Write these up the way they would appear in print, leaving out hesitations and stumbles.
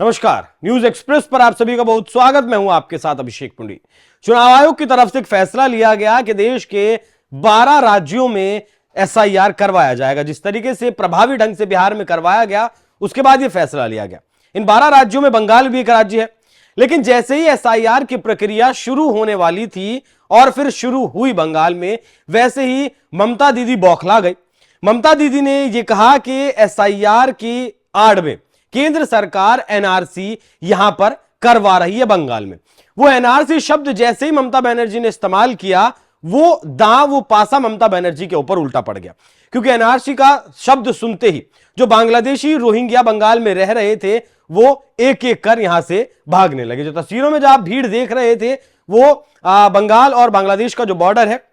नमस्कार, news express पर आप सभी का बहुत स्वागत। मैं हूं आपके साथ अभिषेक पुंडी। चुनाव आयोग की तरफ से एक फैसला लिया गया कि देश के 12 राज्यों में एसआईआर करवाया जाएगा। जिस तरीके से प्रभावी ढंग से बिहार में करवाया गया, उसके बाद यह फैसला लिया गया। इन 12 राज्यों में बंगाल भी एक राज्य है। लेकिन जैसे ही एसआईआर की प्रक्रिया शुरू होने वाली थी और फिर शुरू हुई बंगाल में, वैसे ही ममता दीदी बौखला गई। ममता दीदी ने यह कहा कि एसआईआर की आड़ में केंद्र सरकार एनआरसी यहां पर करवा रही है बंगाल में। वो एनआरसी शब्द जैसे ही ममता बनर्जी ने इस्तेमाल किया, वो पासा ममता बनर्जी के ऊपर उल्टा पड़ गया। क्योंकि एनआरसी का शब्द सुनते ही जो बांग्लादेशी रोहिंग्या बंगाल में रह रहे थे, वो एक एक कर यहां से भागने लगे। जो तस्वीरों में जो आप भीड़ देख रहे थे, वो बंगाल और बांग्लादेश का जो बॉर्डर है,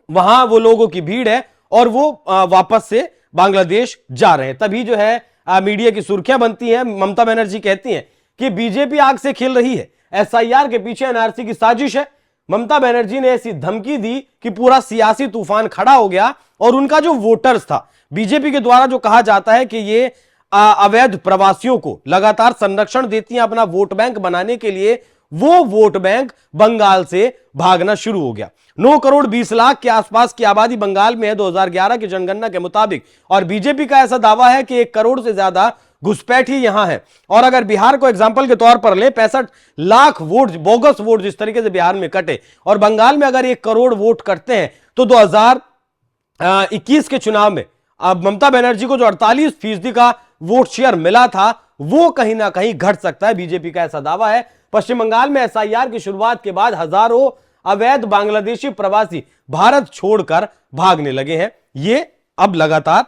वहां वो लोगों की भीड़ है और वो वापस से बांग्लादेश जा रहे हैं। तभी जो है मीडिया की सुर्खियां बनती हैं। ममता बनर्जी कहती हैं कि बीजेपी आग से खेल रही है, एसआईआर के पीछे एनआरसी की साजिश है। ममता बनर्जी ने ऐसी धमकी दी कि पूरा सियासी तूफान खड़ा हो गया और उनका जो वोटर्स था, बीजेपी के द्वारा जो कहा जाता है कि ये अवैध प्रवासियों को लगातार संरक्षण देती हैं अपना वोट बैंक बनाने के लिए, वो वोट बैंक बंगाल से भागना शुरू हो गया। 9 करोड़ 20 लाख के आसपास की आबादी बंगाल में है 2011 की जनगणना के मुताबिक, और बीजेपी का ऐसा दावा है कि 1 करोड़ से ज्यादा घुसपैठ ही यहां है। और अगर बिहार को एग्जांपल के तौर पर ले, 65 लाख वोट, बोगस वोट जिस तरीके से बिहार में कटे, और बंगाल में अगर 1 करोड़ वोट कटते हैं, तो 2021 के चुनाव में अब ममता बनर्जी को जो 48% का वोट शेयर मिला था, वो कहीं ना कहीं घट सकता है। बीजेपी का ऐसा दावा है। पश्चिम बंगाल में एसआईआर की शुरुआत के बाद हजारों अवैध बांग्लादेशी प्रवासी भारत छोड़कर भागने लगे हैं। ये अब लगातार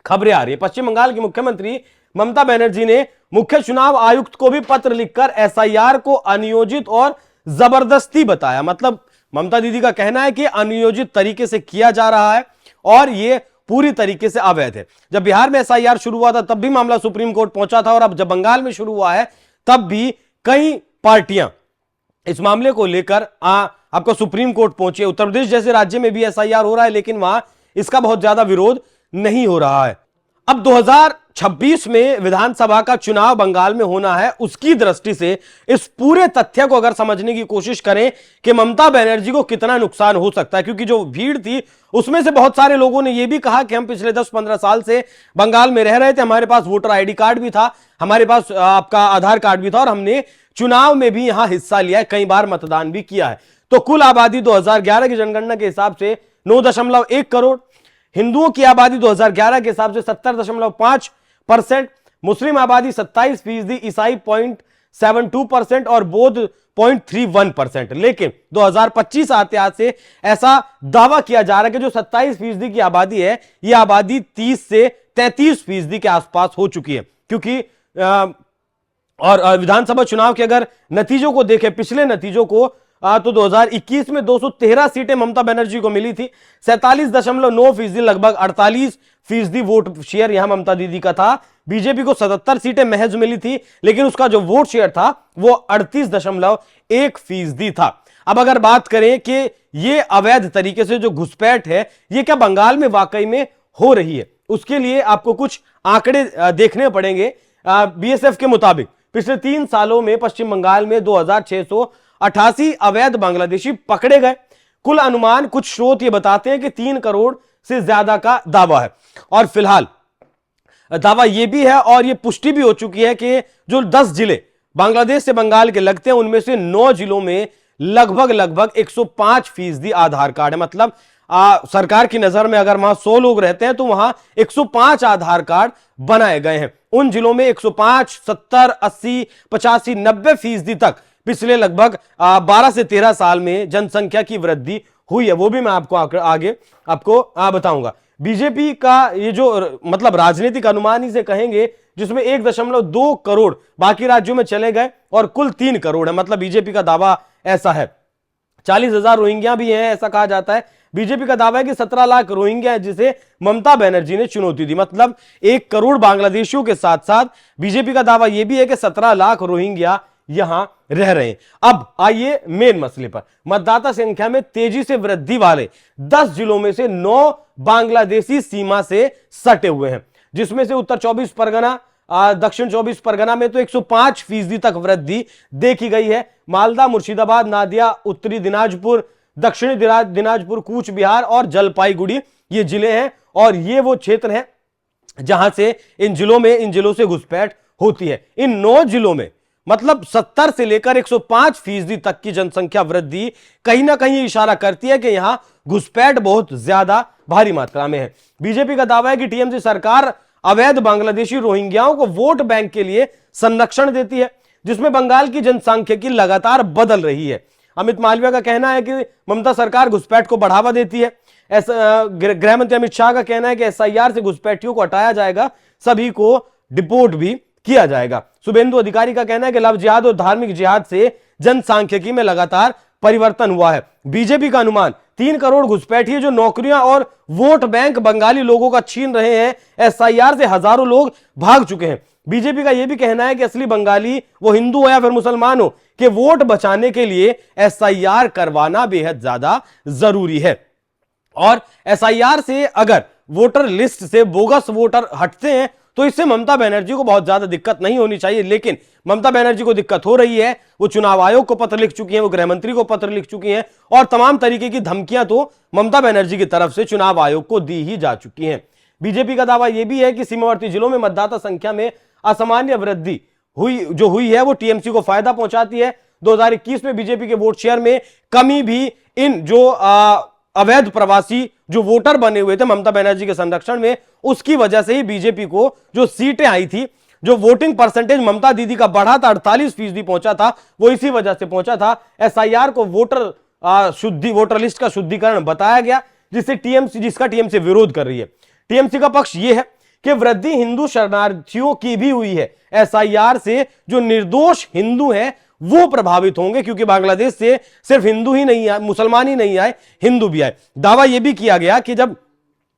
खबरें आ रही है। पश्चिम बंगाल की मुख्यमंत्री ममता बनर्जी ने मुख्य चुनाव आयुक्त को भी पत्र लिखकर एसआईआर को अनियोजित और जबरदस्ती बताया। मतलब ममता दीदी का कहना है कि अनियोजित तरीके से किया जा रहा है और यह पूरी तरीके से अवैध है। जब बिहार में एसआईआर शुरू हुआ था, तब भी मामला सुप्रीम कोर्ट पहुंचा था, और अब जब बंगाल में शुरू हुआ है, तब भी कई पार्टियां इस मामले को लेकर आपको सुप्रीम कोर्ट पहुंचे। उत्तर प्रदेश जैसे राज्य में भी एसआईआर हो रहा है, लेकिन वहां इसका बहुत ज्यादा विरोध नहीं हो रहा है। अब 2026 में विधानसभा का चुनाव बंगाल में होना है। उसकी दृष्टि से इस पूरे तथ्य को अगर समझने की कोशिश करें कि ममता बनर्जी को कितना नुकसान हो सकता है, क्योंकि जो भीड़ थी उसमें से बहुत सारे लोगों ने यह भी कहा कि हम पिछले 10-15 साल से बंगाल में रह रहे थे, हमारे पास वोटर आईडी कार्ड भी था, हमारे पास आपका आधार कार्ड भी था, और हमने चुनाव में भी यहां हिस्सा लिया है, कई बार मतदान भी किया है। तो कुल आबादी 2011 की जनगणना के हिसाब से 9.1 करोड़, हिंदुओं की आबादी 2011 के हिसाब से 70.5%, मुस्लिम आबादी 27%, ईसाई 0.72% और बौद्ध 0.31%। लेकिन 2025 आते आते ऐसा दावा किया जा रहा है कि जो 27% की आबादी है, यह आबादी 30 से 33% के आसपास हो चुकी है। क्योंकि और विधानसभा चुनाव के अगर नतीजों को देखें, पिछले नतीजों को, तो 2021 में 213 सीटें ममता बनर्जी को मिली थी। 47.9%, लगभग 48% वोट शेयर यहां ममता दीदी का था। बीजेपी को 77 सीटें महज मिली थी, लेकिन उसका जो वोट शेयर था वो 38.1% था। अब अगर बात करें कि ये अवैध तरीके से जो घुसपैठ है, ये क्या बंगाल में वाकई में हो रही है, उसके लिए आपको कुछ आंकड़े देखने पड़ेंगे। बीएसएफ के मुताबिक पिछले 3 सालों में पश्चिम बंगाल में 2688 अवैध बांग्लादेशी पकड़े गए। कुल अनुमान कुछ स्रोत ये बताते हैं कि 3 करोड़ से ज्यादा का दावा है। और फिलहाल दावा यह भी है और यह पुष्टि भी हो चुकी है कि जो 10 जिले बांग्लादेश से बंगाल के लगते हैं, उनमें से 9 जिलों में लगभग 105% आधार कार्ड है। मतलब सरकार की नजर में अगर वहां 100 लोग रहते हैं, तो वहां 105 आधार कार्ड बनाए गए हैं। उन जिलों में 105, 70, 80, 85, 90% तक पिछले लगभग 12 से 13 साल में जनसंख्या की वृद्धि हुई है। वो भी मैं आपको आगे बताऊंगा। बीजेपी का ये जो मतलब राजनीतिक अनुमान ही से कहेंगे, जिसमें 1.2 करोड़ बाकी राज्यों में चले गए और कुल 3 करोड़ है। मतलब बीजेपी का दावा ऐसा है। 40,000 रोहिंग्या भी हैं, ऐसा कहा जाता है। बीजेपी का दावा है कि 17 लाख रोहिंग्या है, जिसे ममता बनर्जी ने चुनौती दी। मतलब 1 करोड़ बांग्लादेशियों के साथ साथ बीजेपी का दावा यह भी है कि 17 लाख रोहिंग्या यहां रह रहे हैं। अब आइए मेन मसले पर। मतदाता संख्या में तेजी से वृद्धि वाले 10 जिलों में से 9 बांग्लादेशी सीमा से सटे हुए हैं, जिसमें से उत्तर 24 परगना, दक्षिण 24 परगना में तो 105% तक वृद्धि देखी गई है। मालदा, मुर्शिदाबाद, नादिया, उत्तरी दिनाजपुर, दक्षिणी दिनाजपुर, कूच बिहार और जलपाईगुड़ी ये जिले हैं और ये वो क्षेत्र हैं जहां से इन जिलों से घुसपैठ होती है। इन 9 जिलों में मतलब 70 से लेकर 105% तक की जनसंख्या वृद्धि कहीं ना कहीं इशारा करती है कि यहां घुसपैठ बहुत ज्यादा भारी मात्रा में है। बीजेपी का दावा है कि टीएमसी सरकार अवैध बांग्लादेशी रोहिंग्याओं को वोट बैंक के लिए संरक्षण देती है, जिसमें बंगाल की जनसांख्यिकी लगातार बदल रही है। अमित मालवीय का कहना है कि ममता सरकार घुसपैठ को बढ़ावा देती है। गृह मंत्री अमित शाह का कहना है कि एसआईआर से घुसपैठियों को हटाया जाएगा, सभी को डिपोर्ट भी किया जाएगा। शुभेंदु अधिकारी का कहना है कि लव जिहाद और धार्मिक जिहाद से जनसांख्यिकी में लगातार परिवर्तन हुआ है। बीजेपी का अनुमान 3 करोड़ घुसपैठिए जो नौकरियां और वोट बैंक बंगाली लोगों का छीन रहे हैं। एसआईआर से हजारों लोग भाग चुके हैं। बीजेपी का यह भी कहना है कि असली बंगाली वो हिंदू हो या फिर मुसलमान हो कि वोट बचाने के लिए एसआईआर करवाना बेहद ज्यादा जरूरी है। और एसआईआर से अगर वोटर लिस्ट से बोगस वोटर हटते हैं तो इससे ममता बनर्जी को बहुत ज्यादा दिक्कत नहीं होनी चाहिए, लेकिन ममता बनर्जी को दिक्कत हो रही है। वो चुनाव आयोग को पत्र लिख चुकी हैं, वो गृह मंत्री को पत्र लिख चुकी हैं और तमाम तरीके की धमकियां तो ममता बनर्जी की तरफ से चुनाव आयोग को दी ही जा चुकी हैं। बीजेपी का दावा यह भी है कि सीमावर्ती जिलों में मतदाता संख्या में असामान्य वृद्धि हुई है वो टीएमसी को फायदा पहुंचाती है। 2021 में बीजेपी के वोट शेयर में कमी भी इन जो अवैध प्रवासी जो वोटर बने हुए थे ममता बनर्जी के संरक्षण में, उसकी वजह से ही बीजेपी को जो सीटें आई थी, जो वोटिंग परसेंटेज ममता दीदी का बढ़ा था 48% पहुंचा था, वो इसी वजह से पहुंचा था। एसआईआर को वोटर लिस्ट का शुद्धिकरण बताया गया, जिसका टीएमसी विरोध कर रही है। टीएमसी का पक्ष यह है कि वृद्धि हिंदू शरणार्थियों की भी हुई है। एसआईआर से जो निर्दोष हिंदू हैं वो प्रभावित होंगे, क्योंकि बांग्लादेश से सिर्फ हिंदू ही नहीं आए, मुसलमान ही नहीं आए, हिंदू भी आए। दावा यह भी किया गया कि जब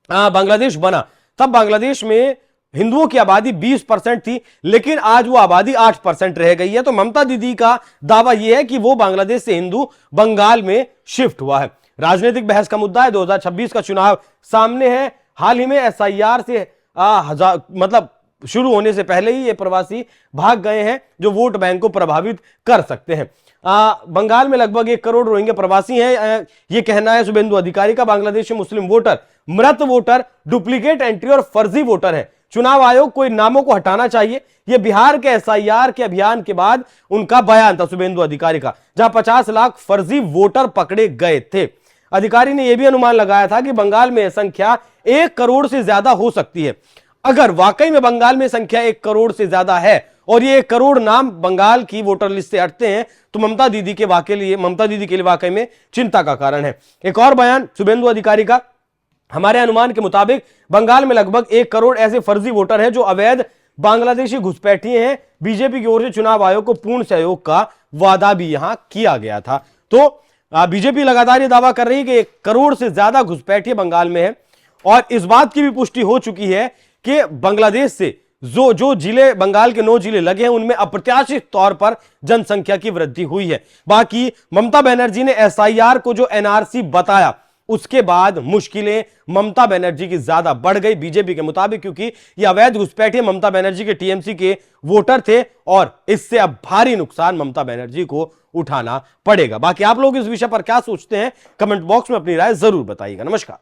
बांग्लादेश बना तब बांग्लादेश में हिंदुओं की आबादी 20% थी, लेकिन आज वो आबादी 8% रह गई है। तो ममता दीदी का दावा यह है कि वो बांग्लादेश से हिंदू बंगाल में शिफ्ट हुआ है। राजनीतिक बहस का मुद्दा है, 2026 का चुनाव सामने है। हाल ही में एसआईआर से मतलब शुरू होने से पहले ही ये प्रवासी भाग गए हैं जो वोट बैंक को प्रभावित कर सकते हैं। बंगाल में लगभग 1 करोड़ रोहिंग्या प्रवासी हैं, ये कहना है शुभेंदु अधिकारी का। बांग्लादेशी मुस्लिम वोटर मृत वोटर, डुप्लीकेट एंट्री और फर्जी वोटर है। चुनाव आयोग को इन नामों को हटाना चाहिए। यह बिहार के एसआईआर के अभियान के बाद उनका बयान था शुभेंदु अधिकारी का, जहां 50 लाख फर्जी वोटर पकड़े गए थे। अधिकारी ने यह भी अनुमान लगाया था कि बंगाल में संख्या 1 करोड़ से ज्यादा हो सकती है। अगर वाकई में बंगाल में संख्या 1 करोड़ से ज्यादा है और ये 1 करोड़ नाम बंगाल की वोटर लिस्ट से हटते हैं तो ममता दीदी के लिए वाकई में चिंता का कारण है। एक और बयान शुभेंदु अधिकारी का, हमारे अनुमान के मुताबिक बंगाल में लगभग 1 करोड़ ऐसे फर्जी वोटर हैं जो अवैध बांग्लादेशी घुसपैठिए हैं। बीजेपी की ओर से चुनाव आयोग को पूर्ण सहयोग का वादा भी यहां किया गया था। तो बीजेपी लगातार यह दावा कर रही है कि 1 करोड़ से ज्यादा घुसपैठिए बंगाल में है और इस बात की भी पुष्टि हो चुकी है कि बांग्लादेश से जो जिले, बंगाल के 9 जिले लगे हैं उनमें अप्रत्याशित तौर पर जनसंख्या की वृद्धि हुई है। बाकी ममता बनर्जी ने एसआईआर को जो एनआरसी बताया उसके बाद मुश्किलें ममता बनर्जी की ज्यादा बढ़ गई बीजेपी के मुताबिक, क्योंकि ये अवैध घुसपैठिए ममता बनर्जी के टीएमसी के वोटर थे और इससे अब भारी नुकसान ममता बनर्जी को उठाना पड़ेगा। बाकी आप लोग इस विषय पर क्या सोचते हैं, कमेंट बॉक्स में अपनी राय जरूर बताइएगा। नमस्कार।